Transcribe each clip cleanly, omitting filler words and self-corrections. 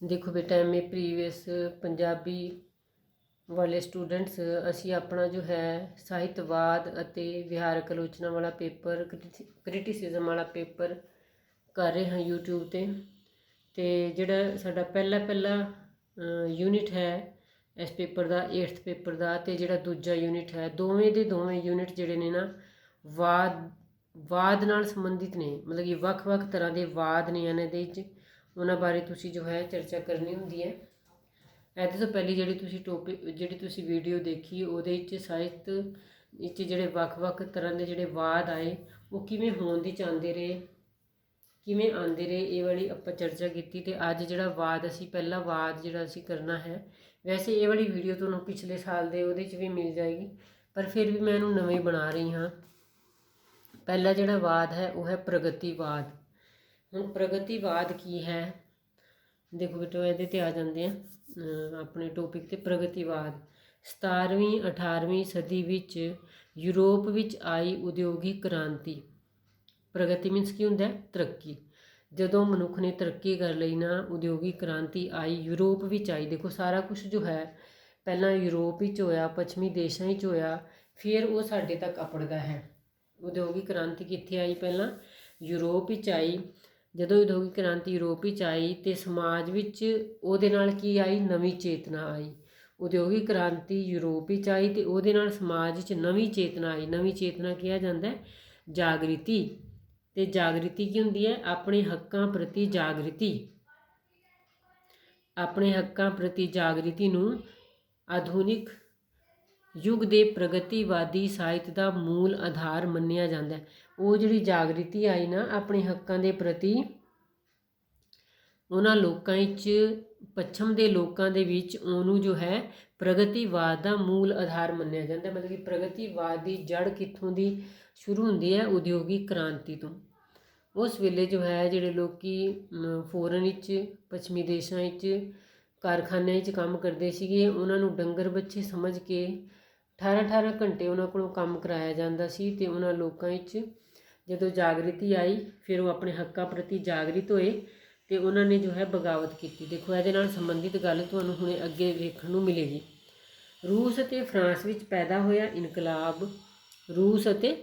देखो बेटा MA previous Punjabi वाले स्टूडेंट्स ਅਸੀਂ ਆਪਣਾ जो है ਸਾਹਿਤਵਾਦ ਅਤੇ ਵਿਹਾਰਕ ਆਲੋਚਨਾ ਵਾਲਾ ਪੇਪਰ ਕ੍ਰਿਟਿਸਿਜ਼ਮ ਵਾਲਾ ਪੇਪਰ ਕਰ ਰਹੇ ਹਾਂ YouTube ਤੇ ਜਿਹੜਾ ਸਾਡਾ ਪਹਿਲਾ ਯੂਨਿਟ ਹੈ ਇਸ ਪੇਪਰ ਦਾ 8th ਪੇਪਰ ਦਾ ਤੇ ਜਿਹੜਾ ਦੂਜਾ ਯੂਨਿਟ ਹੈ ਦੋਵੇਂ ਦੇ ਦੋਵੇਂ ਯੂਨਿਟ ਜਿਹੜੇ ਨੇ ਨਾ ਵਾਦ ਨਾਲ ਸੰਬੰਧਿਤ ਨੇ मतलब कि ਵੱਖ-ਵੱਖ ਤਰ੍ਹਾਂ ਦੇ ਵਾਦ ਨੇ ਇਹਨਾਂ ਦੇ ਵਿੱਚ ਉਹਨਾਂ ਬਾਰੇ ਤੁਸੀਂ जो है ਚਰਚਾ ਕਰਨੀ ਹੁੰਦੀ ਹੈ। ਇਹਦੇ ਤੋਂ ਪਹਿਲੀ ਜਿਹੜੀ ਤੁਸੀਂ ਵੀਡੀਓ ਦੇਖੀ ਉਹਦੇ ਵਿੱਚ ਸਾਹਿਤ ਵਿੱਚ ਜਿਹੜੇ ਵੱਖ-ਵੱਖ ਤਰ੍ਹਾਂ ਦੇ ਜਿਹੜੇ ਵਾਦ ਆਏ ਉਹ ਕਿਵੇਂ ਹੋਣ ਦੀ ਚਾਹੁੰਦੇ ਰਹੇ ਕਿਵੇਂ ਆਉਂਦੇ ਰਹੇ ਇਹ ਵਾਲੀ ਆਪਾਂ ਚਰਚਾ ਕੀਤੀ। ਤੇ ਅੱਜ ਜਿਹੜਾ ਵਾਦ ਅਸੀਂ ਪਹਿਲਾ ਵਾਦ ਜਿਹੜਾ ਅਸੀਂ ਕਰਨਾ ਹੈ ਵੈਸੇ ਇਹ ਵਾਲੀ ਵੀਡੀਓ ਤੁਹਾਨੂੰ ਪਿਛਲੇ ਸਾਲ ਦੇ ਉਹਦੇ 'ਚ ਵੀ ਮਿਲ ਜਾਏਗੀ ਪਰ ਫਿਰ ਵੀ ਮੈਂ ਇਹਨੂੰ ਨਵੇਂ ਬਣਾ ਰਹੀ ਹਾਂ। ਪਹਿਲਾ ਜਿਹੜਾ ਵਾਦ ਹੈ ਉਹ ਹੈ ਪ੍ਰਗਤੀਵਾਦ। ਹੁਣ ਪ੍ਰਗਤੀਵਾਦ ਕੀ ਹੈ ਦੇਖੋ ਬੇਟੋ ਇਹਦੇ ਤੇ ਆ ਜਾਂਦੇ ਆ ਆਪਣੇ ਟੌਪਿਕ ਤੇ ਪ੍ਰਗਤੀਵਾਦ 17ਵੀਂ 18ਵੀਂ ਸਦੀ ਵਿੱਚ ਯੂਰਪ ਵਿੱਚ ਆਈ ਉਦਯੋਗਿਕ ਕ੍ਰਾਂਤੀ। ਪ੍ਰਗਤੀ ਮੀਨਸ ਕੀ ਹੁੰਦਾ ਤਰੱਕੀ। ਜਦੋਂ ਮਨੁੱਖ ਨੇ ਤਰੱਕੀ ਕਰ ਲਈ ਨਾ ਉਦਯੋਗਿਕ ਕ੍ਰਾਂਤੀ ਆਈ ਯੂਰਪ ਵਿੱਚ ਆਈ। ਦੇਖੋ ਸਾਰਾ ਕੁਝ ਜੋ ਹੈ ਪਹਿਲਾਂ ਯੂਰਪ ਵਿੱਚ ਹੋਇਆ ਪੱਛਮੀ ਦੇਸ਼ਾਂ ਵਿੱਚ ਹੋਇਆ ਫਿਰ ਉਹ ਸਾਡੇ ਤੱਕ ਅਪੜਦਾ ਹੈ। ਉਦਯੋਗਿਕ ਕ੍ਰਾਂਤੀ ਕਿੱਥੇ ਆਈ ਪਹਿਲਾਂ ਯੂਰਪ ਵਿੱਚ ਆਈ। ਜਦੋਂ ਉਦਯੋਗਿਕ ਕ੍ਰਾਂਤੀ ਯੂਰਪ ਵਿੱਚ ਆਈ ਤੇ ਸਮਾਜ ਵਿੱਚ ਉਹਦੇ ਨਾਲ ਕੀ ਆਈ ਨਵੀਂ ਚੇਤਨਾ ਆਈ। ਉਦਯੋਗਿਕ ਕ੍ਰਾਂਤੀ ਯੂਰਪ ਵਿੱਚ ਆਈ ਤੇ ਉਹਦੇ ਨਾਲ ਸਮਾਜ ਵਿੱਚ ਨਵੀਂ ਚੇਤਨਾ ਆਈ। ਨਵੀਂ ਚੇਤਨਾ ਕਿਹਾ ਜਾਂਦਾ ਜਾਗ੍ਰਿਤੀ। ਤੇ ਜਾਗ੍ਰਿਤੀ ਕੀ ਹੁੰਦੀ ਹੈ ਆਪਣੇ ਹੱਕਾਂ ਪ੍ਰਤੀ ਜਾਗ੍ਰਿਤੀ। ਆਪਣੇ ਹੱਕਾਂ ਪ੍ਰਤੀ ਜਾਗ੍ਰਿਤੀ ਨੂੰ ਆਧੁਨਿਕ ਯੁੱਗ ਦੇ ਪ੍ਰਗਤੀਵਾਦੀ ਸਾਹਿਤ ਦਾ ਮੂਲ ਆਧਾਰ ਮੰਨਿਆ ਜਾਂਦਾ ਹੈ। ਉਹ ਜਿਹੜੀ ਜਾਗ੍ਰਿਤੀ ਆਈ ਨਾ ਆਪਣੇ ਹੱਕਾਂ ਦੇ ਪ੍ਰਤੀ ਉਹਨਾਂ ਲੋਕਾਂ ਵਿੱਚ ਪੱਛਮ ਦੇ ਲੋਕਾਂ ਦੇ ਵਿੱਚ ਉਹਨੂੰ ਜੋ ਹੈ ਪ੍ਰਗਤੀਵਾਦ ਦਾ ਮੂਲ ਆਧਾਰ ਮੰਨਿਆ ਜਾਂਦਾ। ਮਤਲਬ ਕਿ ਪ੍ਰਗਤੀਵਾਦ ਦੀ ਜੜ ਕਿੱਥੋਂ ਦੀ ਸ਼ੁਰੂ ਹੁੰਦੀ ਹੈ ਉਦਯੋਗਿਕ ਕ੍ਰਾਂਤੀ ਤੋਂ। ਉਸ ਵੇਲੇ ਜੋ ਹੈ ਜਿਹੜੇ ਲੋਕੀ ਫੋਰਨ ਵਿੱਚ ਪੱਛਮੀ ਦੇਸ਼ਾਂ ਵਿੱਚ ਕਾਰਖਾਨਿਆਂ ਵਿੱਚ ਕੰਮ ਕਰਦੇ ਸੀਗੇ ਉਹਨਾਂ ਨੂੰ ਡੰਗਰ ਬੱਚੇ ਸਮਝ ਕੇ 18 ਘੰਟੇ ਉਹਨਾਂ ਕੋਲੋਂ ਕੰਮ ਕਰਾਇਆ ਜਾਂਦਾ ਸੀ। ਤੇ ਉਹਨਾਂ ਲੋਕਾਂ ਵਿੱਚ ਜਦੋਂ ਜਾਗ੍ਰਿਤੀ ਆਈ ਫਿਰ ਉਹ ਆਪਣੇ ਹੱਕਾਂ ਪ੍ਰਤੀ ਜਾਗ੍ਰਿਤ ਹੋਏ ਤੇ ਉਹਨਾਂ ਨੇ ਜੋ ਹੈ ਬਗਾਵਤ ਕੀਤੀ। ਦੇਖੋ ਇਹਦੇ ਨਾਲ ਸੰਬੰਧਿਤ ਗੱਲ ਤੁਹਾਨੂੰ ਹੁਣੇ ਅੱਗੇ ਵੇਖਣ ਨੂੰ ਮਿਲੇਗੀ। ਰੂਸ ਅਤੇ ਫਰਾਂਸ ਵਿੱਚ ਪੈਦਾ ਹੋਇਆ ਇਨਕਲਾਬ। ਰੂਸ ਅਤੇ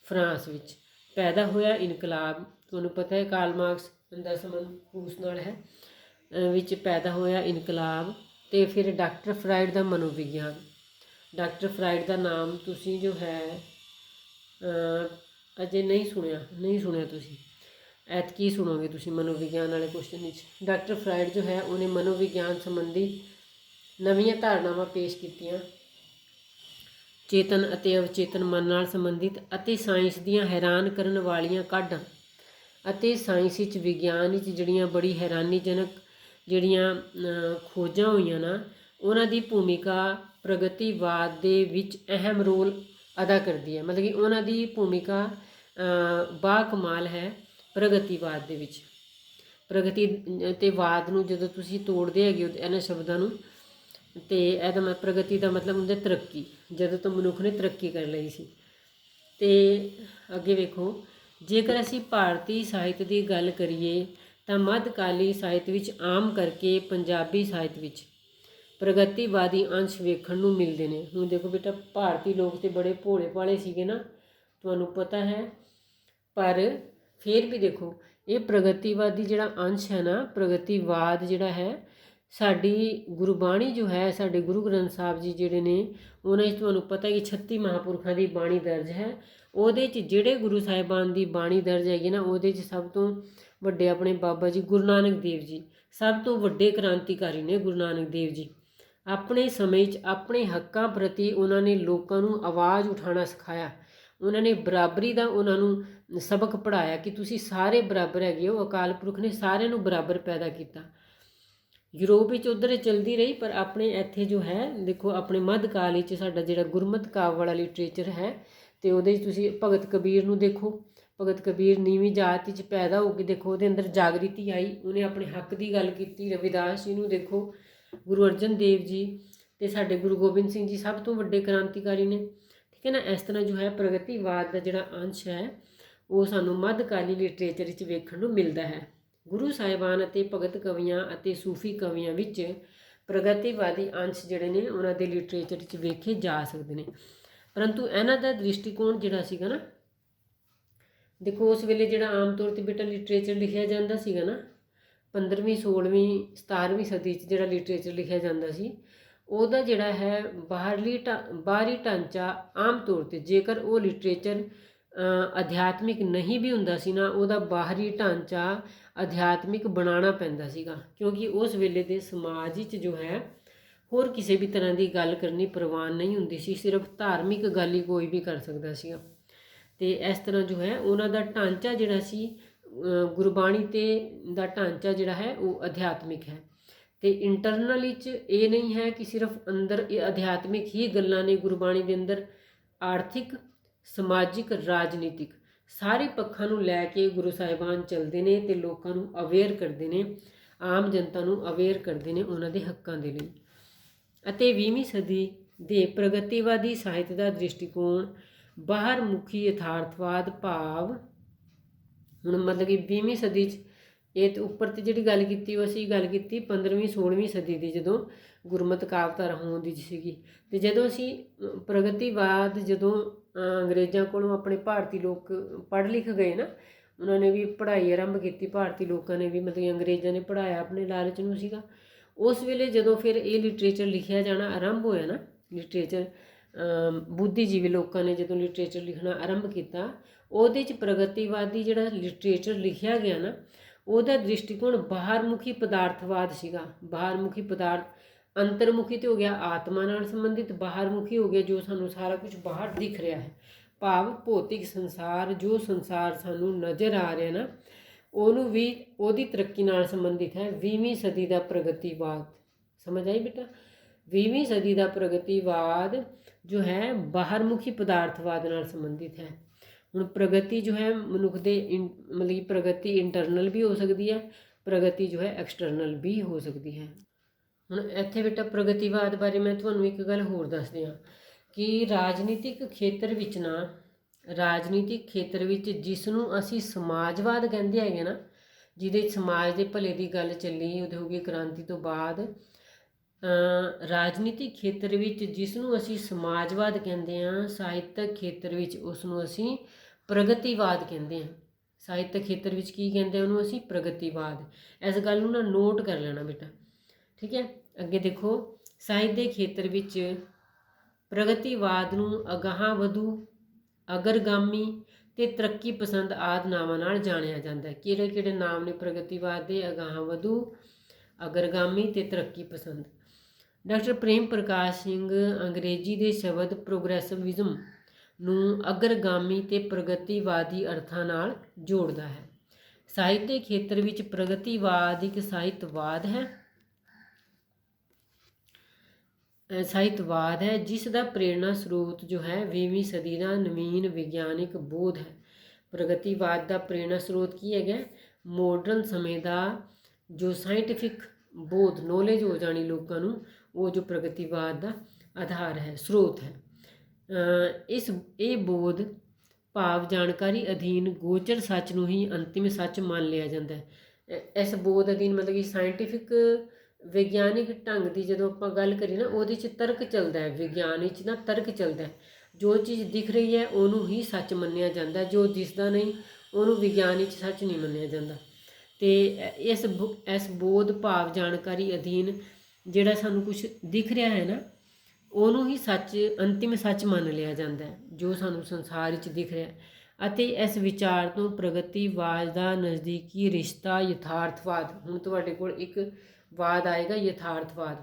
ਫਰਾਂਸ ਵਿੱਚ ਪੈਦਾ ਹੋਇਆ ਇਨਕਲਾਬ ਤੁਹਾਨੂੰ ਪਤਾ ਹੈ ਕਾਰਲ ਮਾਰਕਸ ਦਾ ਸੰਬੰਧ ਰੂਸ ਨਾਲ ਹੈ ਵਿੱਚ ਪੈਦਾ ਹੋਇਆ ਇਨਕਲਾਬ। ਤੇ ਫਿਰ ਡਾਕਟਰ ਫਰਾਇਡ ਦਾ ਮਨੋਵਿਗਿਆਨ। ਡਾਕਟਰ ਫਰਾਇਡ ਦਾ ਨਾਮ ਤੁਸੀਂ ਜੋ ਹੈ ਅਜੇ ਨਹੀਂ ਸੁਣਿਆ ਤੁਸੀਂ ਐਤਕੀ ਸੁਣੋਗੇ ਤੁਸੀਂ ਮਨੋਵਿਗਿਆਨ ਵਾਲੇ ਕੁਐਸਚਨ ਵਿੱਚ। ਡਾਕਟਰ ਫਰਾਇਡ ਜੋ ਹੈ ਉਹਨੇ ਮਨੋਵਿਗਿਆਨ ਸੰਬੰਧੀ ਨਵੀਆਂ ਧਾਰਨਾਵਾਂ ਪੇਸ਼ ਕੀਤੀਆਂ। ਚੇਤਨ ਅਤੇ ਅਵਚੇਤਨ ਮਨ ਨਾਲ ਸੰਬੰਧਿਤ ਅਤੇ ਸਾਇੰਸ ਦੀਆਂ ਹੈਰਾਨ ਕਰਨ ਵਾਲੀਆਂ ਕਾਢਾਂ ਅਤੇ ਸਾਇੰਸ ਵਿੱਚ ਵਿਗਿਆਨ ਵਿੱਚ ਜਿਹੜੀਆਂ ਬੜੀ ਹੈਰਾਨੀਜਨਕ ਜਿਹੜੀਆਂ ਖੋਜਾਂ ਹੋਈਆਂ ਨਾ ਉਹਨਾਂ ਦੀ ਭੂਮਿਕਾ ਪ੍ਰਗਤੀਵਾਦ ਦੇ ਵਿੱਚ ਅਹਿਮ ਰੋਲ ਅਦਾ ਕਰਦੀ ਹੈ। ਮਤਲਬ ਕਿ ਉਹਨਾਂ ਦੀ ਭੂਮਿਕਾ ਬਾਕਮਾਲ ਹੈ ਪ੍ਰਗਤੀਵਾਦ ਦੇ ਵਿੱਚ। ਪ੍ਰਗਤੀ ਅਤੇ ਵਾਦ ਨੂੰ ਜਦੋਂ ਤੁਸੀਂ ਤੋੜਦੇ ਹੈਗੇ ਹੋ ਇਹਨਾਂ ਸ਼ਬਦਾਂ ਨੂੰ ਤੇ ਇਹਦਾ ਪ੍ਰਗਤੀ ਦਾ ਮਤਲਬ ਹੁੰਦਾ ਤਰੱਕੀ। ਜਦੋਂ ਤੋਂ ਮਨੁੱਖ ਨੇ ਤਰੱਕੀ ਕਰ ਲਈ ਸੀ। ਤੇ ਅੱਗੇ ਵੇਖੋ ਜੇਕਰ ਅਸੀਂ ਭਾਰਤੀ ਸਾਹਿਤ ਦੀ ਗੱਲ ਕਰੀਏ ਤਾਂ ਮੱਧਕਾਲੀ ਸਾਹਿਤ ਵਿੱਚ ਆਮ ਕਰਕੇ ਪੰਜਾਬੀ ਸਾਹਿਤ ਵਿੱਚ ਪ੍ਰਗਤੀਵਾਦੀ ਅੰਸ਼ ਵੇਖਣ ਨੂੰ ਮਿਲਦੇ ਨੇ। ਹੁਣ ਦੇਖੋ ਬੇਟਾ ਭਾਰਤੀ ਲੋਕ ਤੇ ਬੜੇ ਭੋਲੇ ਭਾਲੇ ਸੀਗੇ ਨਾ ਤੁਹਾਨੂੰ ਪਤਾ ਹੈ ਪਰ ਫਿਰ ਵੀ ਦੇਖੋ ਇਹ ਪ੍ਰਗਤੀਵਾਦੀ ਜਿਹੜਾ ਅੰਸ਼ ਹੈ ਨਾ ਪ੍ਰਗਤੀਵਾਦ ਜਿਹੜਾ ਹੈ ਸਾਡੀ ਗੁਰਬਾਣੀ ਜੋ ਹੈ ਸਾਡੇ ਗੁਰੂ ਗ੍ਰੰਥ ਸਾਹਿਬ ਜੀ ਜਿਹੜੇ ਨੇ ਉਹਨਾਂ 'ਚ ਤੁਹਾਨੂੰ ਪਤਾ ਕਿ 36 ਮਹਾਂਪੁਰਖਾਂ ਦੀ ਬਾਣੀ ਦਰਜ ਹੈ। ਉਹਦੇ 'ਚ ਜਿਹੜੇ ਗੁਰੂ ਸਾਹਿਬਾਨ ਦੀ ਬਾਣੀ ਦਰਜ ਹੈਗੀ ਨਾ ਉਹਦੇ 'ਚ ਸਭ ਤੋਂ ਵੱਡੇ ਆਪਣੇ ਬਾਬਾ ਜੀ ਗੁਰੂ ਨਾਨਕ ਦੇਵ ਜੀ ਸਭ ਤੋਂ ਵੱਡੇ ਕ੍ਰਾਂਤੀਕਾਰੀ ਨੇ। ਗੁਰੂ ਨਾਨਕ ਦੇਵ ਜੀ ਆਪਣੇ ਸਮੇਂ 'ਚ ਆਪਣੇ ਹੱਕਾਂ ਪ੍ਰਤੀ ਉਹਨਾਂ ਨੇ ਲੋਕਾਂ ਨੂੰ ਆਵਾਜ਼ ਉਠਾਉਣਾ ਸਿਖਾਇਆ। ਉਹਨਾਂ ਨੇ ਬਰਾਬਰੀ ਦਾ ਉਹਨਾਂ ਨੂੰ ਸਬਕ ਪੜ੍ਹਾਇਆ ਕਿ ਤੁਸੀਂ ਸਾਰੇ ਬਰਾਬਰ ਹੈਗੇ ਹੋ। ਅਕਾਲ ਪੁਰਖ ਨੇ ਸਾਰਿਆਂ ਨੂੰ ਬਰਾਬਰ ਪੈਦਾ ਕੀਤਾ। ਯੂਰਪ ਵਿੱਚ ਉੱਧਰ ਚਲਦੀ ਰਹੀ ਪਰ ਆਪਣੇ ਇੱਥੇ ਜੋ ਹੈ ਦੇਖੋ ਆਪਣੇ ਮੱਧਕਾਲ ਵਿੱਚ ਸਾਡਾ ਜਿਹੜਾ ਗੁਰਮਤਿ ਕਾਵਿ ਵਾਲਾ ਲਿਟਰੇਚਰ ਹੈ ਤੇ ਉਹਦੇ 'ਚ ਤੁਸੀਂ ਭਗਤ ਕਬੀਰ ਨੂੰ ਦੇਖੋ। ਭਗਤ ਕਬੀਰ ਨੀਵੀਂ ਜਾਤ ਵਿੱਚ ਪੈਦਾ ਹੋ ਕੇ ਦੇਖੋ ਉਹਦੇ ਅੰਦਰ ਜਾਗ੍ਰਿਤੀ ਆਈ। ਉਹਨੇ ਆਪਣੇ ਹੱਕ ਦੀ ਗੱਲ ਕੀਤੀ। ਰਵਿਦਾਸ ਜੀ ਨੂੰ ਦੇਖੋ ਗੁਰੂ ਅਰਜਨ ਦੇਵ ਜੀ ਤੇ ਸਾਡੇ ਗੁਰੂ ਗੋਬਿੰਦ ਸਿੰਘ ਜੀ ਸਭ ਤੋਂ ਵੱਡੇ ਕ੍ਰਾਂਤੀਕਾਰੀ ਨੇ। ਠੀਕ ਹੈ ਨਾ। ਇਸ ਤਰ੍ਹਾਂ ਜੋ ਹੈ ਪ੍ਰਗਤੀਵਾਦ ਦਾ ਜਿਹੜਾ ਅੰਸ਼ ਹੈ ਉਹ ਸਾਨੂੰ ਮੱਧਕਾਲੀ ਲਿਟਰੇਚਰ ਵਿੱਚ ਵੇਖਣ ਨੂੰ ਮਿਲਦਾ ਹੈ। ਗੁਰੂ ਸਾਹਿਬਾਨ ਅਤੇ ਭਗਤ ਕਵੀਆਂ ਅਤੇ ਸੂਫੀ ਕਵੀਆਂ ਵਿੱਚ ਪ੍ਰਗਤੀਵਾਦੀ ਅੰਸ਼ ਜਿਹੜੇ ਨੇ ਉਹਨਾਂ ਦੇ ਲਿਟਰੇਚਰ ਵਿੱਚ ਵੇਖੇ ਜਾ ਸਕਦੇ ਨੇ। ਪਰੰਤੂ ਇਹਨਾਂ ਦਾ ਦ੍ਰਿਸ਼ਟੀਕੋਣ ਜਿਹੜਾ ਸੀਗਾ ਨਾ, ਦੇਖੋ ਉਸ ਵੇਲੇ ਜਿਹੜਾ ਆਮ ਤੌਰ 'ਤੇ ਬੇਟਾ ਲਿਟਰੇਚਰ ਲਿਖਿਆ ਜਾਂਦਾ ਸੀਗਾ ਨਾ, 15ਵੀਂ 16ਵੀਂ 17ਵੀਂ ਸਦੀ 'ਚ ਜਿਹੜਾ ਲਿਟਰੇਚਰ ਲਿਖਿਆ ਜਾਂਦਾ ਸੀ, ਉਹਦਾ ਜਿਹੜਾ ਹੈ ਬਾਹਰੀ ਢਾਂਚਾ ਆਮ ਤੌਰ 'ਤੇ, ਜੇਕਰ ਉਹ ਲਿਟਰੇਚਰ ਅਧਿਆਤਮਿਕ ਨਹੀਂ ਵੀ ਹੁੰਦਾ ਸੀ ਨਾ, ਉਹਦਾ ਬਾਹਰੀ ਢਾਂਚਾ ਅਧਿਆਤਮਿਕ ਬਣਾਉਣਾ ਪੈਂਦਾ ਸੀਗਾ, ਕਿਉਂਕਿ ਉਸ ਵੇਲੇ ਦੇ ਸਮਾਜ ਵਿੱਚ ਜੋ ਹੈ ਹੋਰ ਕਿਸੇ ਵੀ ਤਰ੍ਹਾਂ ਦੀ ਗੱਲ ਕਰਨੀ ਪ੍ਰਵਾਨ ਨਹੀਂ ਹੁੰਦੀ ਸੀ, ਸਿਰਫ ਧਾਰਮਿਕ ਗੱਲ ਹੀ ਕੋਈ ਵੀ ਕਰ ਸਕਦਾ ਸੀਗਾ। ਅਤੇ ਇਸ ਤਰ੍ਹਾਂ ਜੋ ਹੈ ਉਹਨਾਂ ਦਾ ਢਾਂਚਾ ਜਿਹੜਾ ਸੀ, ਗੁਰਬਾਣੀ ਤੇ ਦਾ ਢਾਂਚਾ ਜਿਹੜਾ ਹੈ ਉਹ ਅਧਿਆਤਮਿਕ ਹੈ। ਅਤੇ ਇੰਟਰਨਲ ਵਿੱਚ ਇਹ ਨਹੀਂ ਹੈ ਕਿ ਸਿਰਫ ਅੰਦਰ ਇਹ ਅਧਿਆਤਮਿਕ ਹੀ ਗੱਲਾਂ ਨੇ, ਗੁਰਬਾਣੀ ਦੇ ਅੰਦਰ ਆਰਥਿਕ, ਸਮਾਜਿਕ, ਰਾਜਨੀਤਿਕ ਸਾਰੇ ਪੱਖਾਂ ਨੂੰ ਲੈ ਕੇ ਗੁਰੂ ਸਾਹਿਬਾਨ ਚੱਲਦੇ ਨੇ ਅਤੇ ਲੋਕਾਂ ਨੂੰ ਅਵੇਅਰ ਕਰਦੇ ਨੇ, ਆਮ ਜਨਤਾ ਨੂੰ ਅਵੇਅਰ ਕਰਦੇ ਨੇ ਉਹਨਾਂ ਦੇ ਹੱਕਾਂ ਦੇ ਲਈ। ਅਤੇ 20ਵੀਂ ਸਦੀ ਦੇ ਪ੍ਰਗਤੀਵਾਦੀ ਸਾਹਿਤ ਦਾ ਦ੍ਰਿਸ਼ਟੀਕੋਣ ਬਾਹਰ ਮੁਖੀ ਯਥਾਰਥਵਾਦ ਭਾਵ, ਹੁਣ ਮਤਲਬ ਕਿ 20ਵੀਂ ਸਦੀ 'ਚ ਇਹ ਉੱਪਰ 'ਤੇ ਜਿਹੜੀ ਗੱਲ ਕੀਤੀ ਉਹ ਅਸੀਂ ਗੱਲ ਕੀਤੀ 15ਵੀਂ 16ਵੀਂ ਸਦੀ ਦੀ, ਜਦੋਂ ਗੁਰਮਤਿ ਕਾਵਿਧਾਰਾ ਹੋਣ ਦੀ ਸੀਗੀ। ਅਤੇ ਜਦੋਂ ਅਸੀਂ ਪ੍ਰਗਤੀਵਾਦ ਜਦੋਂ ਅੰਗਰੇਜ਼ਾਂ ਕੋਲੋਂ ਆਪਣੇ ਭਾਰਤੀ ਲੋਕ ਪੜ੍ਹ ਲਿਖ ਗਏ ਨਾ, ਉਹਨਾਂ ਨੇ ਵੀ ਪੜ੍ਹਾਈ ਆਰੰਭ ਕੀਤੀ, ਭਾਰਤੀ ਲੋਕਾਂ ਨੇ ਵੀ, ਮਤਲਬ ਅੰਗਰੇਜ਼ਾਂ ਨੇ ਪੜ੍ਹਾਇਆ ਆਪਣੇ ਲਾਲਚ ਨੂੰ ਸੀਗਾ। ਉਸ ਵੇਲੇ ਜਦੋਂ ਫਿਰ ਇਹ ਲਿਟਰੇਚਰ ਲਿਖਿਆ ਜਾਣਾ ਆਰੰਭ ਹੋਇਆ ਨਾ, ਲਿਟਰੇਚਰ ਬੁੱਧੀਜੀਵੀ ਲੋਕਾਂ ਨੇ ਜਦੋਂ ਲਿਟਰੇਚਰ ਲਿਖਣਾ ਆਰੰਭ ਕੀਤਾ, ਉਹਦੇ 'ਚ ਪ੍ਰਗਤੀਵਾਦੀ ਜਿਹੜਾ ਲਿਟਰੇਚਰ ਲਿਖਿਆ ਗਿਆ ਨਾ, ਉਹਦਾ ਦ੍ਰਿਸ਼ਟੀਕੋਣ ਬਾਹਰਮੁਖੀ ਪਦਾਰਥਵਾਦ ਸੀਗਾ। ਬਾਹਰਮੁਖੀ ਪਦਾਰਥ, ਅੰਤਰਮੁਖੀ ਤੇ ਹੋ ਗਿਆ ਆਤਮਾ ਨਾਲ ਸੰਬੰਧਿਤ, ਬਾਹਰਮੁਖੀ ਹੋ ਗਿਆ ਜੋ ਸਾਨੂੰ ਸਾਰਾ ਕੁਝ ਬਾਹਰ ਦਿਖ ਰਿਹਾ ਹੈ, ਭਾਵ ਭੌਤਿਕ ਸੰਸਾਰ, ਜੋ ਸੰਸਾਰ ਸਾਨੂੰ ਨਜ਼ਰ ਆ ਰਿਹਾ ਨਾ, ਉਹਨੂੰ ਵੀ ਉਹਦੀ ਤਰੱਕੀ ਨਾਲ ਸੰਬੰਧਿਤ ਹੈ। 20ਵੀਂ ਸਦੀ ਦਾ ਪ੍ਰਗਤੀਵਾਦ, ਸਮਝ ਆਈ ਬੇਟਾ? 20ਵੀਂ ਸਦੀ ਦਾ ਪ੍ਰਗਤੀਵਾਦ ਜੋ ਹੈ ਬਾਹਰਮੁਖੀ ਪਦਾਰਥਵਾਦ ਨਾਲ ਸੰਬੰਧਿਤ ਹੈ। ਹੁਣ ਪ੍ਰਗਤੀ ਜੋ ਹੈ ਮਨੁੱਖ ਦੇ ਮਤਲਬ ਕਿ ਪ੍ਰਗਤੀ ਇੰਟਰਨਲ ਵੀ ਹੋ ਸਕਦੀ ਹੈ, ਪ੍ਰਗਤੀ ਜੋ ਹੈ ਐਕਸਟਰਨਲ ਵੀ ਹੋ ਸਕਦੀ ਹੈ। ਹੁਣ ਇੱਥੇ ਬੇਟਾ ਪ੍ਰਗਤੀਵਾਦ ਬਾਰੇ ਮੈਂ ਤੁਹਾਨੂੰ ਇੱਕ ਗੱਲ ਹੋਰ ਦੱਸਦੀ ਹਾਂ ਕਿ ਰਾਜਨੀਤਿਕ ਖੇਤਰ ਵਿੱਚ ਨਾ, ਰਾਜਨੀਤਿਕ ਖੇਤਰ ਵਿੱਚ ਜਿਸ ਨੂੰ ਅਸੀਂ ਸਮਾਜਵਾਦ ਕਹਿੰਦੇ ਹੈਗੇ ਨਾ, ਜਿਹਦੇ ਸਮਾਜ ਦੇ ਭਲੇ ਦੀ ਗੱਲ ਚੱਲੀ ਉਦਯੋਗਿਕ ਕ੍ਰਾਂਤੀ ਤੋਂ ਬਾਅਦ, ਰਾਜਨੀਤਿਕ ਖੇਤਰ ਵਿੱਚ ਜਿਸ ਨੂੰ ਅਸੀਂ ਸਮਾਜਵਾਦ ਕਹਿੰਦੇ ਹਾਂ, ਸਾਹਿਤਕ ਖੇਤਰ ਵਿੱਚ ਉਸ ਨੂੰ ਅਸੀਂ ਪ੍ਰਗਤੀਵਾਦ ਕਹਿੰਦੇ ਹਾਂ। ਸਾਹਿਤਕ ਖੇਤਰ ਵਿੱਚ ਕੀ ਕਹਿੰਦੇ ਉਹਨੂੰ ਅਸੀਂ? ਪ੍ਰਗਤੀਵਾਦ। ਇਸ ਗੱਲ ਨੂੰ ਨਾ ਨੋਟ ਕਰ ਲੈਣਾ ਬੇਟਾ, ਠੀਕ ਹੈ? ਅੱਗੇ ਦੇਖੋ, ਸਾਹਿਤ ਦੇ ਖੇਤਰ ਵਿੱਚ ਪ੍ਰਗਤੀਵਾਦ ਨੂੰ ਅਗਾਹਾਂ ਵਧੂ, ਅਗਰਗਾਮੀ ਅਤੇ ਤਰੱਕੀ ਪਸੰਦ ਆਦਿ ਨਾਵਾਂ ਨਾਲ ਜਾਣਿਆ ਜਾਂਦਾ ਹੈ। ਕਿਹੜੇ ਕਿਹੜੇ ਨਾਮ ਨੇ ਪ੍ਰਗਤੀਵਾਦ ਦੇ? ਅਗਾਹਾਂ ਵਧੂ, ਅਗਰਗਾਮੀ ਅਤੇ ਤਰੱਕੀ ਪਸੰਦ। ਡਾਕਟਰ ਪ੍ਰੇਮ ਪ੍ਰਕਾਸ਼ ਸਿੰਘ ਅੰਗਰੇਜ਼ੀ ਦੇ ਸ਼ਬਦ ਪ੍ਰੋਗਰੈਸਿਵਿਜ਼ਮ ਨੂੰ ਅਗਰਗਾਮੀ ਅਤੇ ਪ੍ਰਗਤੀਵਾਦੀ ਅਰਥਾਂ ਨਾਲ ਜੋੜਦਾ ਹੈ। ਸਾਹਿਤ ਦੇ ਖੇਤਰ ਵਿੱਚ ਪ੍ਰਗਤੀਵਾਦ ਇੱਕ ਸਾਹਿਤਵਾਦ ਹੈ ਜਿਸ ਦਾ ਪ੍ਰੇਰਣਾ ਸਰੋਤ ਜੋ ਹੈ 20ਵੀਂ ਸਦੀ ਦਾ ਨਵੀਨ ਵਿਗਿਆਨਿਕ ਬੋਧ ਹੈ। ਪ੍ਰਗਤੀਵਾਦ ਦਾ ਪ੍ਰੇਰਣਾ ਸਰੋਤ ਕੀ ਹੈਗਾ? ਮਾਡਰਨ ਸਮੇਂ ਦਾ ਜੋ ਸਾਇੰਟੀਫਿਕ ਬੋਧ, ਨੌਲੇਜ ਹੋ ਜਾਣੀ ਲੋਕਾਂ ਨੂੰ, ਉਹ ਜੋ ਪ੍ਰਗਤੀਵਾਦ ਦਾ ਆਧਾਰ ਹੈ, ਸਰੋਤ ਹੈ। ਇਹ ਬੋਧ ਭਾਵ ਜਾਣਕਾਰੀ ਅਧੀਨ ਗੋਚਰ ਸੱਚ ਨੂੰ ਹੀ ਅੰਤਿਮ ਸੱਚ ਮੰਨ ਲਿਆ ਜਾਂਦਾ ਹੈ। ਇਸ ਬੋਧ ਅਧੀਨ ਮਤਲਬ ਕਿ ਸਾਇੰਟੀਫਿਕ ਵਿਗਿਆਨਿਕ ਢੰਗ ਦੀ ਜਦੋਂ ਆਪਾਂ ਗੱਲ ਕਰੀਏ ਨਾ, ਉਹਦੇ 'ਚ ਤਰਕ ਚੱਲਦਾ ਹੈ, ਵਿਗਿਆਨ ਵਿੱਚ ਨਾ ਤਰਕ ਚੱਲਦਾ ਹੈ। ਜੋ ਚੀਜ਼ ਦਿਖ ਰਹੀ ਹੈ ਉਹਨੂੰ ਹੀ ਸੱਚ ਮੰਨਿਆ ਜਾਂਦਾ, ਜੋ ਦਿਸਦਾ ਨਹੀਂ ਉਹਨੂੰ ਵਿਗਿਆਨ ਵਿੱਚ ਸੱਚ ਨਹੀਂ ਮੰਨਿਆ ਜਾਂਦਾ। ਅਤੇ ਇਸ ਬੋਧ ਭਾਵ ਜਾਣਕਾਰੀ ਅਧੀਨ ਜਿਹੜਾ ਸਾਨੂੰ ਕੁਛ ਦਿਖ ਰਿਹਾ ਹੈ ਨਾ, ਉਹਨੂੰ ਹੀ ਸੱਚ, ਅੰਤਿਮ ਸੱਚ ਮੰਨ ਲਿਆ ਜਾਂਦਾ ਹੈ, ਜੋ ਸਾਨੂੰ ਸੰਸਾਰ ਵਿੱਚ ਦਿਖ ਰਿਹਾ। ਅਤੇ ਇਸ ਵਿਚਾਰ ਤੋਂ ਪ੍ਰਗਤੀਵਾਦ ਦਾ ਨਜ਼ਦੀਕੀ ਰਿਸ਼ਤਾ ਯਥਾਰਥਵਾਦ, ਹੁਣ ਤੁਹਾਡੇ ਕੋਲ ਇੱਕ ਵਾਦ ਆਏਗਾ ਯਥਾਰਥਵਾਦ।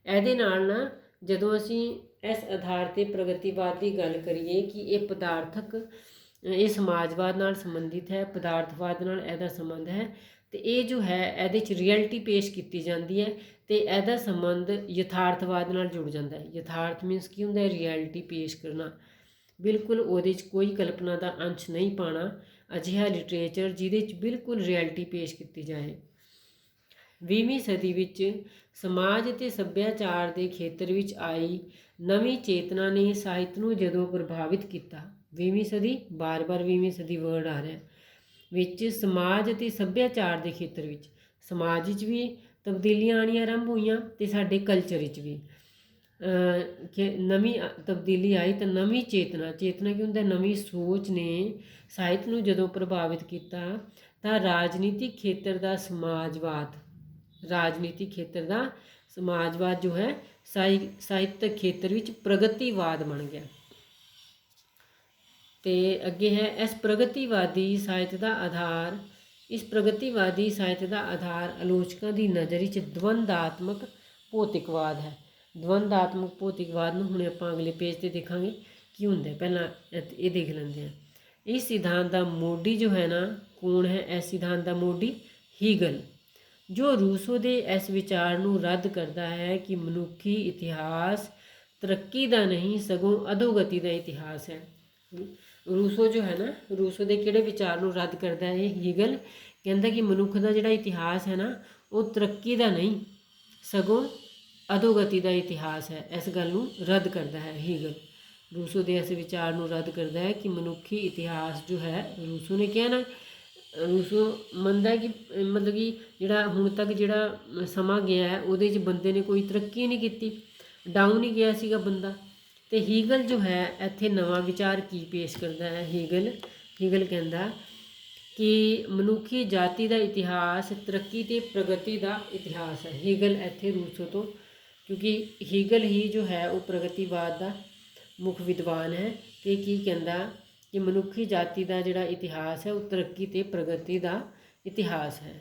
ਇਹਦੇ ਨਾਲ ਨਾ ਜਦੋਂ ਅਸੀਂ ਇਸ ਆਧਾਰ 'ਤੇ ਪ੍ਰਗਤੀਵਾਦ ਦੀ ਗੱਲ ਕਰੀਏ ਕਿ ਇਹ ਪਦਾਰਥਕ, ਇਹ ਸਮਾਜਵਾਦ ਨਾਲ ਸੰਬੰਧਿਤ ਹੈ, ਪਦਾਰਥਵਾਦ ਨਾਲ ਇਹਦਾ ਸੰਬੰਧ ਹੈ, ਅਤੇ ਇਹ ਜੋ ਹੈ ਇਹਦੇ 'ਚ ਰਿਐਲਿਟੀ ਪੇਸ਼ ਕੀਤੀ ਜਾਂਦੀ ਹੈ ਅਤੇ ਇਹਦਾ ਸੰਬੰਧ ਯਥਾਰਥਵਾਦ ਨਾਲ ਜੁੜ ਜਾਂਦਾ ਹੈ। ਯਥਾਰਥ ਮੀਨਸ ਕੀ ਹੁੰਦਾ ਹੈ? ਰਿਐਲਿਟੀ ਪੇਸ਼ ਕਰਨਾ, ਬਿਲਕੁਲ ਉਹਦੇ 'ਚ ਕੋਈ ਕਲਪਨਾ ਦਾ ਅੰਸ਼ ਨਹੀਂ ਪਾਉਣਾ। ਅਜਿਹਾ ਲਿਟਰੇਚਰ ਜਿਹਦੇ 'ਚ ਬਿਲਕੁਲ ਰਿਐਲਿਟੀ ਪੇਸ਼ ਕੀਤੀ ਜਾਏ। 20ਵੀਂ ਸਦੀ ਵਿੱਚ ਸਮਾਜ ਅਤੇ ਸੱਭਿਆਚਾਰ ਦੇ ਖੇਤਰ ਵਿੱਚ ਆਈ ਨਵੀਂ ਚੇਤਨਾ ਨੇ ਸਾਹਿਤ ਨੂੰ ਜਦੋਂ ਪ੍ਰਭਾਵਿਤ ਕੀਤਾ, 20ਵੀਂ ਸਦੀ, ਬਾਰ-ਬਾਰ 20ਵੀਂ ਸਦੀ ਵਰਡ ਆ ਰਿਹਾ, ਵਿੱਚ ਸਮਾਜ ਅਤੇ ਸੱਭਿਆਚਾਰ ਦੇ ਖੇਤਰ ਵਿੱਚ ਸਮਾਜ ਵਿੱਚ ਵੀ ਤਬਦੀਲੀਆਂ ਆਉਣੀਆਂ ਆਰੰਭ ਹੋਈਆਂ ਅਤੇ ਸਾਡੇ ਕਲਚਰ ਵਿੱਚ ਵੀ ਕਿ ਨਵੀਂ ਤਬਦੀਲੀ ਆਈ। ਤਾਂ ਨਵੀਂ ਚੇਤਨਾ ਕੀ ਹੁੰਦਾ, ਨਵੀਂ ਸੋਚ ਨੇ ਸਾਹਿਤ ਨੂੰ ਜਦੋਂ ਪ੍ਰਭਾਵਿਤ ਕੀਤਾ ਤਾਂ ਰਾਜਨੀਤਿਕ ਖੇਤਰ ਦਾ ਸਮਾਜਵਾਦ ਜੋ ਹੈ ਸਾਹਿਤਕ ਖੇਤਰ ਵਿੱਚ ਪ੍ਰਗਤੀਵਾਦ ਬਣ ਗਿਆ। ਤੇ ਅੱਗੇ ਹੈ ਇਸ ਪ੍ਰਗਤੀਵਾਦੀ ਸਾਹਿਤ ਦਾ ਆਧਾਰ ਆਲੋਚਕਾਂ ਦੀ ਨਜ਼ਰ ਵਿੱਚ ਦਵੰਦਾਤਮਕ ਭੌਤਿਕਵਾਦ ਹੈ। ਦਵੰਦਾਤਮਕ ਭੌਤਿਕਵਾਦ ਨੂੰ ਹੁਣ ਆਪਾਂ ਅਗਲੇ ਪੇਜ ਤੇ ਦੇਖਾਂਗੇ ਕੀ ਹੁੰਦਾ। ਪਹਿਲਾਂ ਇਹ ਦੇਖ ਲੈਂਦੇ ਹਾਂ। ਇਸ ਸਿਧਾਂਤ ਦਾ ਮੋਢੀ ਜੋ ਹੈ ਨਾ, ਕੌਣ ਹੈ ਇਸ ਸਿਧਾਂਤ ਦਾ ਮੋਢੀ? ਹੀਗਲ, ਜੋ ਰੂਸੋ ਦੇ ਇਸ ਵਿਚਾਰ ਨੂੰ ਰੱਦ ਕਰਦਾ ਹੈ ਕਿ ਮਨੁੱਖੀ ਇਤਿਹਾਸ ਤਰੱਕੀ ਦਾ ਨਹੀਂ ਸਗੋਂ ਅਧੋਗਤੀ ਦਾ ਇਤਿਹਾਸ ਹੈ। ਰੂਸੋ ਜੋ ਹੈ ਨਾ, ਰੂਸੋ ਦੇ ਕਿਹੜੇ ਵਿਚਾਰ ਨੂੰ ਰੱਦ ਕਰਦਾ ਹੈ? ਹੀਗਲ ਕਹਿੰਦਾ ਕਿ ਮਨੁੱਖ ਦਾ ਜਿਹੜਾ ਇਤਿਹਾਸ ਹੈ ਨਾ, ਉਹ ਤਰੱਕੀ ਦਾ ਨਹੀਂ ਸਗੋਂ ਅਧੋਗਤੀ ਦਾ ਇਤਿਹਾਸ ਹੈ। ਇਸ ਗੱਲ ਨੂੰ ਰੱਦ ਕਰਦਾ ਹੈ ਹੀਗਲ। ਰੂਸੋ ਦੇ ਇਸ ਵਿਚਾਰ ਨੂੰ ਰੱਦ ਕਰਦਾ ਹੈ ਕਿ ਮਨੁੱਖੀ ਇਤਿਹਾਸ ਜੋ ਹੈ, ਰੂਸੋ ਨੇ ਕਿਹਾ ਨਾ, ਰੂਸੋ ਮੰਨਦਾ ਕਿ ਮਤਲਬ ਕਿ ਜਿਹੜਾ ਹੁਣ ਤੱਕ ਜਿਹੜਾ ਸਮਾਂ ਗਿਆ ਹੈ ਉਹਦੇ 'ਚ ਬੰਦੇ ਨੇ ਕੋਈ ਤਰੱਕੀ ਨਹੀਂ ਕੀਤੀ, ਡਾਊਨ ਹੀ ਗਿਆ ਸੀਗਾ ਬੰਦਾ। ਤੇ ਹੀਗਲ ਜੋ ਹੈ ਇੱਥੇ ਨਵਾਂ ਵਿਚਾਰ ਕੀ ਪੇਸ਼ ਕਰਦਾ ਹੈ? ਹੀਗਲ ਕਹਿੰਦਾ ਕਿ ਮਨੁੱਖੀ ਜਾਤੀ ਦਾ ਇਤਿਹਾਸ ਤਰੱਕੀ ਤੇ ਪ੍ਰਗਤੀ ਦਾ ਇਤਿਹਾਸ ਹੈ। ਹੀਗਲ ਇੱਥੇ ਰੂਸੋ ਤੋਂ, ਕਿਉਂਕਿ ਹੀਗਲ ਹੀ ਜੋ ਹੈ ਉਹ ਪ੍ਰਗਤੀਵਾਦ ਦਾ ਮੁੱਖ ਵਿਦਵਾਨ ਹੈ। ਤੇ ਕੀ ਕਹਿੰਦਾ ਕਿ ਮਨੁੱਖੀ ਜਾਤੀ ਦਾ ਜਿਹੜਾ ਇਤਿਹਾਸ ਹੈ ਉਹ ਤਰੱਕੀ ਤੇ ਪ੍ਰਗਤੀ ਦਾ ਇਤਿਹਾਸ ਹੈ।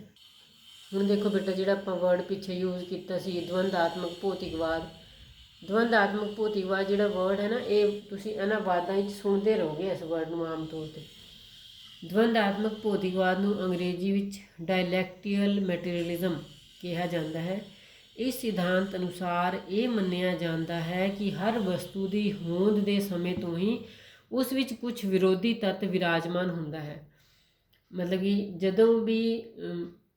ਹੁਣ ਦੇਖੋ ਬੇਟਾ, ਜਿਹੜਾ ਆਪਾਂ ਵਰਡ ਪਿੱਛੇ ਯੂਜ਼ ਕੀਤਾ ਸੀ ਦਵੰਦਾਤਮਕ ਭੌਤਿਕਵਾਦ ਜਿਹੜਾ ਵਰਡ ਹੈ ਨਾ, ਇਹ ਤੁਸੀਂ ਇਹਨਾਂ ਵਾਦਾਂ ਵਿੱਚ ਸੁਣਦੇ ਰਹੋਗੇ ਇਸ ਵਰਡ ਨੂੰ ਆਮ ਤੌਰ 'ਤੇ। ਦਵੰਦਾਤਮਕ ਭੌਤਿਕਵਾਦ ਨੂੰ ਅੰਗਰੇਜ਼ੀ ਵਿੱਚ ਡਾਇਲੈਕਟੀਕਲ ਮੈਟੀਰੀਅਲਿਜ਼ਮ ਕਿਹਾ ਜਾਂਦਾ ਹੈ। ਇਸ ਸਿਧਾਂਤ ਅਨੁਸਾਰ ਇਹ ਮੰਨਿਆ ਜਾਂਦਾ ਹੈ ਕਿ ਹਰ ਵਸਤੂ ਦੀ ਹੋਂਦ ਦੇ ਸਮੇਂ ਤੋਂ ਹੀ ਉਸ ਵਿੱਚ ਕੁਝ ਵਿਰੋਧੀ ਤੱਤ ਵਿਰਾਜਮਾਨ ਹੁੰਦਾ ਹੈ। ਮਤਲਬ ਕਿ ਜਦੋਂ ਵੀ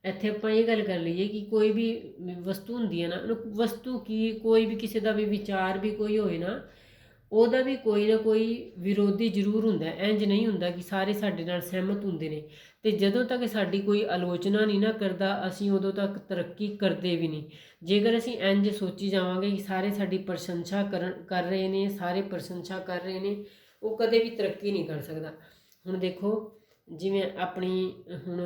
ਇੱਥੇ ਆਪਾਂ ਇਹ ਗੱਲ ਕਰ ਲਈਏ ਕਿ ਕੋਈ ਵੀ ਵਸਤੂ ਹੁੰਦੀ ਹੈ ਨਾ, ਵਸਤੂ ਕੀ, ਕੋਈ ਵੀ ਕਿਸੇ ਦਾ ਵੀ ਵਿਚਾਰ ਵੀ ਕੋਈ ਹੋਏ ਨਾ, ਉਹਦਾ ਵੀ ਕੋਈ ਨਾ ਕੋਈ ਵਿਰੋਧੀ ਜ਼ਰੂਰ ਹੁੰਦਾ। ਇੰਜ ਨਹੀਂ ਹੁੰਦਾ ਕਿ ਸਾਰੇ ਸਾਡੇ ਨਾਲ ਸਹਿਮਤ ਹੁੰਦੇ ਨੇ। ਤੇ ਜਦੋਂ ਤੱਕ ਸਾਡੀ ਕੋਈ ਆਲੋਚਨਾ ਨਹੀਂ ਨਾ ਕਰਦਾ, ਅਸੀਂ ਉਦੋਂ ਤੱਕ ਤਰੱਕੀ ਕਰਦੇ ਵੀ ਨਹੀਂ। ਜੇਕਰ ਅਸੀਂ ਇੰਜ ਸੋਚੀ ਜਾਵਾਂਗੇ ਕਿ ਸਾਰੇ ਸਾਡੀ ਪ੍ਰਸ਼ੰਸਾ ਕਰ ਰਹੇ ਨੇ, ਉਹ ਕਦੇ ਵੀ ਤਰੱਕੀ ਨਹੀਂ ਕਰ ਸਕਦਾ। ਹੁਣ ਦੇਖੋ, ਜਿਵੇਂ ਆਪਣੀ ਹੁਣ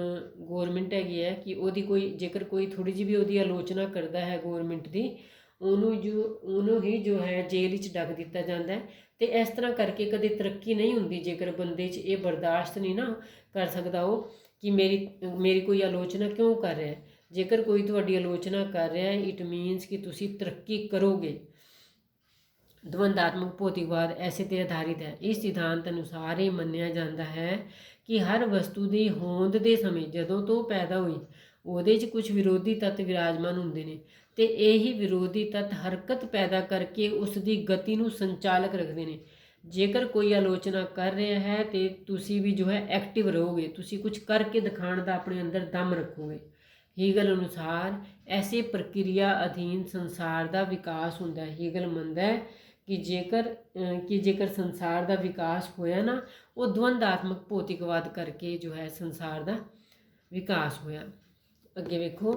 ਗੌਰਮੈਂਟ ਹੈਗੀ ਹੈ ਕਿ ਉਹਦੀ ਕੋਈ ਜੇਕਰ ਕੋਈ ਥੋੜ੍ਹੀ ਜਿਹੀ ਵੀ ਉਹਦੀ ਆਲੋਚਨਾ ਕਰਦਾ ਹੈ ਗੌਰਮੈਂਟ ਦੀ, ਉਹਨੂੰ ਹੀ ਜੋ ਹੈ ਜੇਲ੍ਹ ਵਿੱਚ ਡੱਕ ਦਿੱਤਾ ਜਾਂਦਾ ਹੈ। ਤੇ ਇਸ ਤਰ੍ਹਾਂ ਕਰਕੇ ਕਦੇ ਤਰੱਕੀ ਨਹੀਂ ਹੁੰਦੀ ਜੇਕਰ ਬੰਦੇ 'ਚ ਇਹ ਬਰਦਾਸ਼ਤ ਨਹੀਂ ਨਾ ਕਰ ਸਕਦਾ ਉਹ ਕਿ ਮੇਰੀ ਕੋਈ ਆਲੋਚਨਾ ਕਿਉਂ ਕਰ ਰਿਹਾ ਹੈ। ਜੇਕਰ ਕੋਈ ਤੁਹਾਡੀ ਆਲੋਚਨਾ ਕਰ ਰਿਹਾ ਹੈ, ਇਟ ਮੀਨਸ ਕਿ ਤੁਸੀਂ ਤਰੱਕੀ ਕਰੋਗੇ। ਦਵੰਦਾਤਮਕ ਭੌਤਿਕਵਾਦ ਐਸੇ 'ਤੇ ਆਧਾਰਿਤ ਹੈ। ਇਸ ਸਿਧਾਂਤ ਅਨੁਸਾਰ ਇਹ ਮੰਨਿਆ ਜਾਂਦਾ ਹੈ ਕਿ ਹਰ ਵਸਤੂ ਦੀ ਹੋਂਦ ਦੇ ਸਮੇਂ, ਜਦੋਂ ਤੋਂ ਪੈਦਾ ਹੋਈ, ਉਹਦੇ 'ਚ ਕੁਝ ਵਿਰੋਧੀ ਤੱਤ ਵਿਰਾਜਮਾਨ ਹੁੰਦੇ ਨੇ ਤੇ ਇਹੀ ਵਿਰੋਧੀ ਤੱਤ ਹਰਕਤ ਪੈਦਾ ਕਰਕੇ ਉਸ ਦੀ ਗਤੀ ਨੂੰ ਸੰਚਾਲਕ ਰੱਖਦੇ ਨੇ। ਜੇਕਰ ਕੋਈ ਆਲੋਚਨਾ ਕਰ ਰਿਹਾ ਹੈ ਤੇ ਤੁਸੀਂ ਵੀ ਜੋ ਹੈ ਐਕਟਿਵ ਰਹੋਗੇ, ਤੁਸੀਂ ਕੁਝ ਕਰਕੇ ਦਿਖਾਉਣ ਦਾ ਆਪਣੇ ਅੰਦਰ ਦਮ ਰੱਖੋਗੇ। ਹੀਗਲ ਅਨੁਸਾਰ ਐਸੇ ਪ੍ਰਕਿਰਿਆ ਅਧੀਨ ਸੰਸਾਰ ਦਾ ਵਿਕਾਸ ਹੁੰਦਾ ਹੈ। ਹੀਗਲ ਮੰਨਦਾ ਹੈ ਕਿ ਜੇਕਰ ਸੰਸਾਰ ਦਾ ਵਿਕਾਸ ਹੋਇਆ ਨਾ, ਉਹ ਦਵੰਦਾਤਮਕ ਭੌਤਿਕਵਾਦ ਕਰਕੇ ਜੋ ਹੈ ਸੰਸਾਰ ਦਾ ਵਿਕਾਸ ਹੋਇਆ। ਅੱਗੇ ਵੇਖੋ,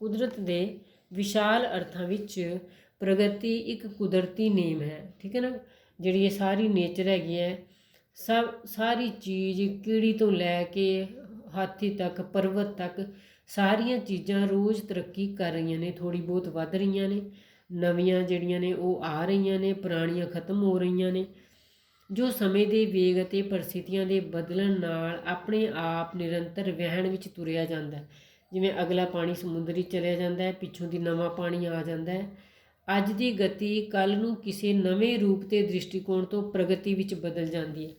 ਕੁਦਰਤ ਦੇ ਵਿਸ਼ਾਲ ਅਰਥਾਂ ਵਿੱਚ ਪ੍ਰਗਤੀ ਇੱਕ ਕੁਦਰਤੀ ਨੇਮ ਹੈ। ਠੀਕ ਹੈ ਨਾ, ਜਿਹੜੀ ਇਹ ਸਾਰੀ ਨੇਚਰ ਹੈਗੀ ਹੈ, ਸਾਰੀ ਚੀਜ਼ ਕੀੜੀ ਤੋਂ ਲੈ ਕੇ ਹਾਥੀ ਤੱਕ, ਪਰਬਤ ਤੱਕ, ਸਾਰੀਆਂ ਚੀਜ਼ਾਂ ਰੋਜ਼ ਤਰੱਕੀ ਕਰ ਰਹੀਆਂ ਨੇ, ਥੋੜ੍ਹੀ ਬਹੁਤ ਵੱਧ ਰਹੀਆਂ ਨੇ, ਨਵੀਆਂ ਜਿਹੜੀਆਂ ਨੇ ਉਹ ਆ ਰਹੀਆਂ ਨੇ, ਪੁਰਾਣੀਆਂ ਖਤਮ ਹੋ ਰਹੀਆਂ ਨੇ, ਜੋ ਸਮੇਂ ਦੇ ਵੇਗ ਅਤੇ ਪਰਿਸਥਿਤੀਆਂ ਦੇ ਬਦਲਣ ਨਾਲ ਆਪਣੇ ਆਪ ਨਿਰੰਤਰ ਵਹਿਣ ਵਿੱਚ ਤੁਰਿਆ ਜਾਂਦਾ ਹੈ। ਜਿਵੇਂ ਅਗਲਾ ਪਾਣੀ ਸਮੁੰਦਰੀ ਚਲਿਆ ਜਾਂਦਾ ਹੈ, ਪਿੱਛੋਂ ਦੀ ਨਵਾਂ ਪਾਣੀ ਆ ਜਾਂਦਾ ਹੈ। ਅੱਜ ਦੀ ਗਤੀ ਕੱਲ੍ਹ ਨੂੰ ਕਿਸੇ ਨਵੇਂ ਰੂਪ ਤੇ ਦ੍ਰਿਸ਼ਟੀਕੋਣ ਤੋਂ ਪ੍ਰਗਤੀ ਵਿੱਚ ਬਦਲ ਜਾਂਦੀ ਹੈ।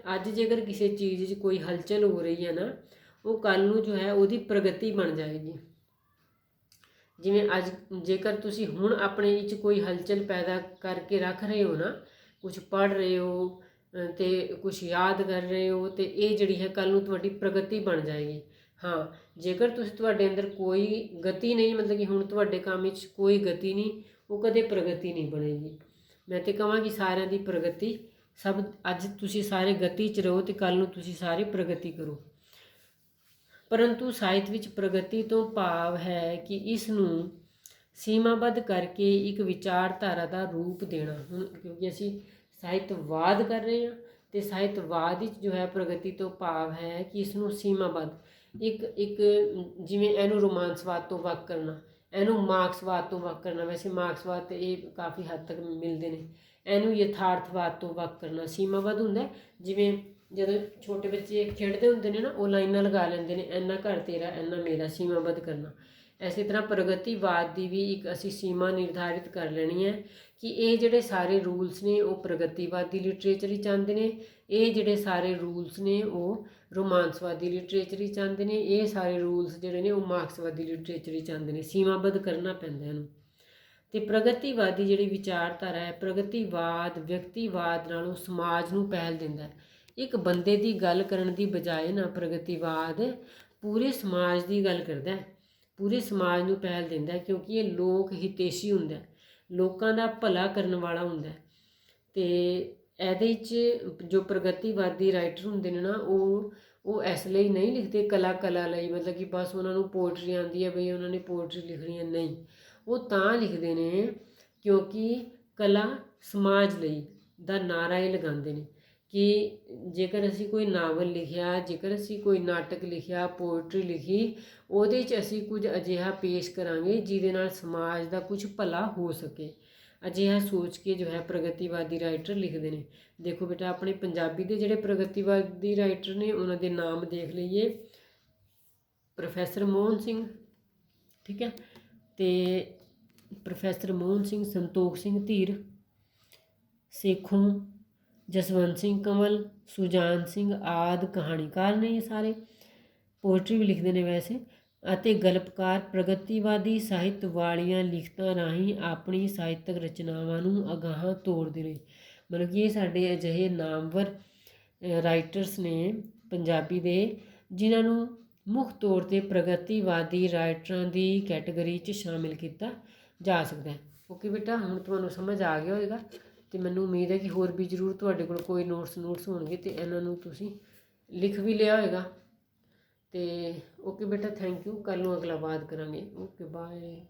ਅੱਜ ਜੇਕਰ ਕਿਸੇ ਚੀਜ਼ 'ਚ ਕੋਈ ਹਲਚਲ ਹੋ ਰਹੀ ਹੈ ਨਾ, ਉਹ ਕੱਲ੍ਹ ਨੂੰ ਜੋ ਹੈ ਉਹਦੀ ਪ੍ਰਗਤੀ ਬਣ ਜਾਏਗੀ। ਜਿਵੇਂ ਅੱਜ ਜੇਕਰ ਤੁਸੀਂ ਹੁਣ ਆਪਣੇ ਵਿੱਚ ਕੋਈ ਹਲਚਲ ਪੈਦਾ ਕਰਕੇ ਰੱਖ ਰਹੇ ਹੋ ਨਾ, ਕੁਝ ਪੜ੍ਹ ਰਹੇ ਹੋ ਤੇ ਕੁਝ ਯਾਦ ਕਰ ਰਹੇ ਹੋ, ਤੇ ਇਹ ਜਿਹੜੀ ਹੈ ਕੱਲ੍ਹ ਨੂੰ ਤੁਹਾਡੀ ਪ੍ਰਗਤੀ ਬਣ ਜਾਏਗੀ। ਹਾਂ, ਜੇਕਰ ਤੁਹਾਡੇ ਅੰਦਰ ਕੋਈ ਗਤੀ ਨਹੀਂ, ਮਤਲਬ ਕਿ ਹੁਣ ਤੁਹਾਡੇ ਕੰਮ ਵਿੱਚ ਕੋਈ ਗਤੀ ਨਹੀਂ, ਉਹ ਕਦੇ ਪ੍ਰਗਤੀ ਨਹੀਂ ਬਣੇਗੀ। ਮੈਂ ਤਾਂ ਕਹਾਂਗੀ ਸਾਰਿਆਂ ਦੀ ਪ੍ਰਗਤੀ ਸਭ ਅੱਜ ਤੁਸੀਂ ਸਾਰੇ ਗਤੀ 'ਚ ਰਹੋ ਤੇ ਕੱਲ੍ਹ ਨੂੰ ਤੁਸੀਂ ਸਾਰੇ ਪ੍ਰਗਤੀ ਕਰੋ। ਪਰੰਤੂ ਸਾਹਿਤ ਵਿੱਚ ਪ੍ਰਗਤੀ ਤੋਂ ਭਾਵ ਹੈ ਕਿ ਇਸ ਨੂੰ ਸੀਮਾਬੱਧ ਕਰਕੇ ਇੱਕ ਵਿਚਾਰਧਾਰਾ ਦਾ ਰੂਪ ਦੇਣਾ। ਹੁਣ ਕਿਉਂਕਿ ਅਸੀਂ ਸਾਹਿਤਵਾਦ ਕਰ ਰਹੇ ਹਾਂ ਤੇ ਸਾਹਿਤਵਾਦ ਵਿੱਚ ਜੋ ਹੈ ਪ੍ਰਗਤੀ ਤੋਂ ਭਾਵ ਹੈ ਕਿ ਇਸ ਨੂੰ ਸੀਮਾਬੱਧ ਇੱਕ ਜਿਵੇਂ ਇਹਨੂੰ ਰੋਮਾਂਸਵਾਦ ਤੋਂ ਵੱਖ ਕਰਨਾ, ਇਹਨੂੰ ਮਾਰਕਸਵਾਦ ਤੋਂ ਵੱਖ ਕਰਨਾ। ਵੈਸੇ ਮਾਰਕਸਵਾਦ ਤੇ ਇਹ ਕਾਫੀ ਹੱਦ ਤੱਕ ਮਿਲਦੇ ਨੇ। ਇਹਨੂੰ ਯਥਾਰਥਵਾਦ ਤੋਂ ਵੱਖ ਕਰਨਾ ਸੀਮਾਬੱਧ ਹੁੰਦਾ। ਜਿਵੇਂ ਜਦੋਂ ਛੋਟੇ ਬੱਚੇ ਖੇਡਦੇ ਹੁੰਦੇ ਨੇ ਨਾ, ਉਹ ਲਾਈਨਾਂ ਲਗਾ ਲੈਂਦੇ ਨੇ, ਇੰਨਾ ਘਰ ਤੇਰਾ ਇੰਨਾ ਮੇਰਾ, ਸੀਮਾਬੱਧ ਕਰਨਾ। ਇਸੇ ਤਰ੍ਹਾਂ ਪ੍ਰਗਤੀਵਾਦ ਦੀ ਵੀ ਇੱਕ ਅਸੀਂ ਸੀਮਾ ਨਿਰਧਾਰਿਤ ਕਰ ਲੈਣੀ ਹੈ ਕਿ ਇਹ ਜਿਹੜੇ ਸਾਰੇ ਰੂਲਸ ਨੇ ਉਹ ਪ੍ਰਗਤੀਵਾਦੀ ਲਿਟਰੇਚਰ ਹੀ ਚਾਹੁੰਦੇ ਨੇ, ਇਹ ਜਿਹੜੇ ਸਾਰੇ ਰੂਲਸ ਨੇ ਉਹ ਰੋਮਾਂਸਵਾਦੀ ਲਿਟਰੇਚਰ ਹੀ ਚਾਹੁੰਦੇ ਨੇ, ਇਹ ਸਾਰੇ ਰੂਲਸ ਜਿਹੜੇ ਨੇ ਉਹ ਮਾਰਕਸਵਾਦੀ ਲਿਟਰੇਚਰ ਹੀ ਚਾਹੁੰਦੇ ਨੇ। ਸੀਮਾਬੱਧ ਕਰਨਾ ਪੈਂਦਾ ਇਹਨੂੰ। ਤੇ ਪ੍ਰਗਤੀਵਾਦੀ ਜਿਹੜੀ ਵਿਚਾਰਧਾਰਾ ਹੈ, ਪ੍ਰਗਤੀਵਾਦ ਵਿਅਕਤੀਵਾਦ ਨਾਲੋਂ ਸਮਾਜ ਨੂੰ ਪਹਿਲ ਦਿੰਦਾ ਹੈ। ਇੱਕ ਬੰਦੇ ਦੀ ਗੱਲ ਕਰਨ ਦੀ ਬਜਾਏ ਨਾ ਪ੍ਰਗਤੀਵਾਦ ਪੂਰੇ ਸਮਾਜ ਦੀ ਗੱਲ ਕਰਦਾ ਹੈ, ਪੂਰੇ ਸਮਾਜ ਨੂੰ ਪਹਿਲ ਦਿੰਦਾ ਹੈ, ਕਿਉਂਕਿ ਇਹ ਲੋਕ ਹਿਤੈਸ਼ੀ ਹੁੰਦਾ, ਲੋਕਾਂ ਦਾ ਭਲਾ ਕਰਨ ਵਾਲਾ ਹੁੰਦਾ। ਤੇ ਇਹਦੇ 'ਚ ਜੋ ਪ੍ਰਗਤੀਵਾਦੀ ਰਾਈਟਰ ਹੁੰਦੇ ਨੇ ਨਾ, ਉਹ ਇਸ ਲਈ ਨਹੀਂ ਲਿਖਦੇ ਕਲਾ ਲਈ, ਮਤਲਬ ਕਿ ਬਸ ਉਹਨਾਂ ਨੂੰ ਪੋਇਟਰੀ ਆਉਂਦੀ ਹੈ ਬਈ ਉਹਨਾਂ ਨੇ ਪੋਇਟਰੀ ਲਿਖਣੀ ਹੈ, ਨਹੀਂ। ਉਹ ਤਾਂ ਲਿਖਦੇ ਨੇ ਕਿਉਂਕਿ ਕਲਾ ਸਮਾਜ ਲਈ ਦਾ ਨਾਅਰਾ ਇਹ ਲਗਾਉਂਦੇ ਨੇ ਕਿ ਜੇਕਰ ਅਸੀਂ ਕੋਈ ਨਾਵਲ ਲਿਖਿਆ, ਜੇਕਰ ਅਸੀਂ ਕੋਈ ਨਾਟਕ ਲਿਖਿਆ, ਪੋਇਟਰੀ ਲਿਖੀ, ਉਹਦੇ 'ਚ ਅਸੀਂ ਕੁਝ ਅਜਿਹਾ ਪੇਸ਼ ਕਰਾਂਗੇ ਜਿਹਦੇ ਨਾਲ ਸਮਾਜ ਦਾ ਕੁਝ ਭਲਾ ਹੋ ਸਕੇ। ਅਜਿਹਾ ਸੋਚ ਕੇ ਜੋ ਹੈ ਪ੍ਰਗਤੀਵਾਦੀ ਰਾਈਟਰ ਲਿਖਦੇ ਨੇ। ਦੇਖੋ ਬੇਟਾ, ਆਪਣੇ ਪੰਜਾਬੀ ਦੇ ਜਿਹੜੇ ਪ੍ਰਗਤੀਵਾਦੀ ਰਾਈਟਰ ਨੇ ਉਹਨਾਂ ਦੇ ਨਾਮ ਦੇਖ ਲਈਏ। ਪ੍ਰੋਫੈਸਰ ਮੋਹਨ ਸਿੰਘ, ਠੀਕ ਹੈ, ਤੇ ਪ੍ਰੋਫੈਸਰ ਮੋਹਨ ਸਿੰਘ, ਸੰਤੋਖ ਸਿੰਘ ਧੀਰ, ਸੇਖੋਂ, ਜਸਵੰਤ ਸਿੰਘ ਕੰਵਲ, ਸੁਜਾਨ ਸਿੰਘ ਆਦਿ ਕਹਾਣੀਕਾਰ ਨੇ। ਇਹ ਸਾਰੇ ਪੋਇਟਰੀ ਵੀ ਲਿਖਦੇ ਨੇ ਵੈਸੇ। ਅਤੇ ਗਲਪਕਾਰ ਪ੍ਰਗਤੀਵਾਦੀ ਸਾਹਿਤ ਵਾਲੀਆਂ ਲਿਖਤਾਂ ਰਾਹੀਂ ਆਪਣੀ ਸਾਹਿਤਕ ਰਚਨਾਵਾਂ ਨੂੰ ਅਗਾਹਾਂ ਤੋਰਦੇ ਨੇ। ਮਤਲਬ ਕਿ ਇਹ ਸਾਡੇ ਅਜਿਹੇ ਨਾਮਵਰ ਰਾਈਟਰਸ ਨੇ ਪੰਜਾਬੀ ਦੇ ਜਿਨ੍ਹਾਂ ਨੂੰ ਮੁੱਖ ਤੌਰ 'ਤੇ ਪ੍ਰਗਤੀਵਾਦੀ ਰਾਈਟਰਾਂ ਦੀ ਕੈਟਾਗਰੀ 'ਚ ਸ਼ਾਮਿਲ ਕੀਤਾ ਜਾ ਸਕਦਾ ਹੈ। ਓਕੇ ਬੇਟਾ, ਹੁਣ ਤੁਹਾਨੂੰ ਸਮਝ ਆ ਗਿਆ ਹੋਵੇਗਾ ਤੇ ਮੈਨੂੰ ਉਮੀਦ ਹੈ ਕਿ ਹੋਰ ਵੀ ਜ਼ਰੂਰ ਤੁਹਾਡੇ ਕੋਲ ਕੋਈ ਨੋਟਸ ਹੋਣਗੇ ਤੇ ਇਹਨਾਂ ਨੂੰ ਤੁਸੀਂ ਲਿਖ ਵੀ ਲਿਆ ਹੋਵੇਗਾ। ਤੇ ਓਕੇ ਬੇਟਾ, ਥੈਂਕ ਯੂ। ਕੱਲ੍ਹ ਨੂੰ ਅਗਲਾ ਬਾਤ ਕਰਾਂਗੇ। Okay, bye.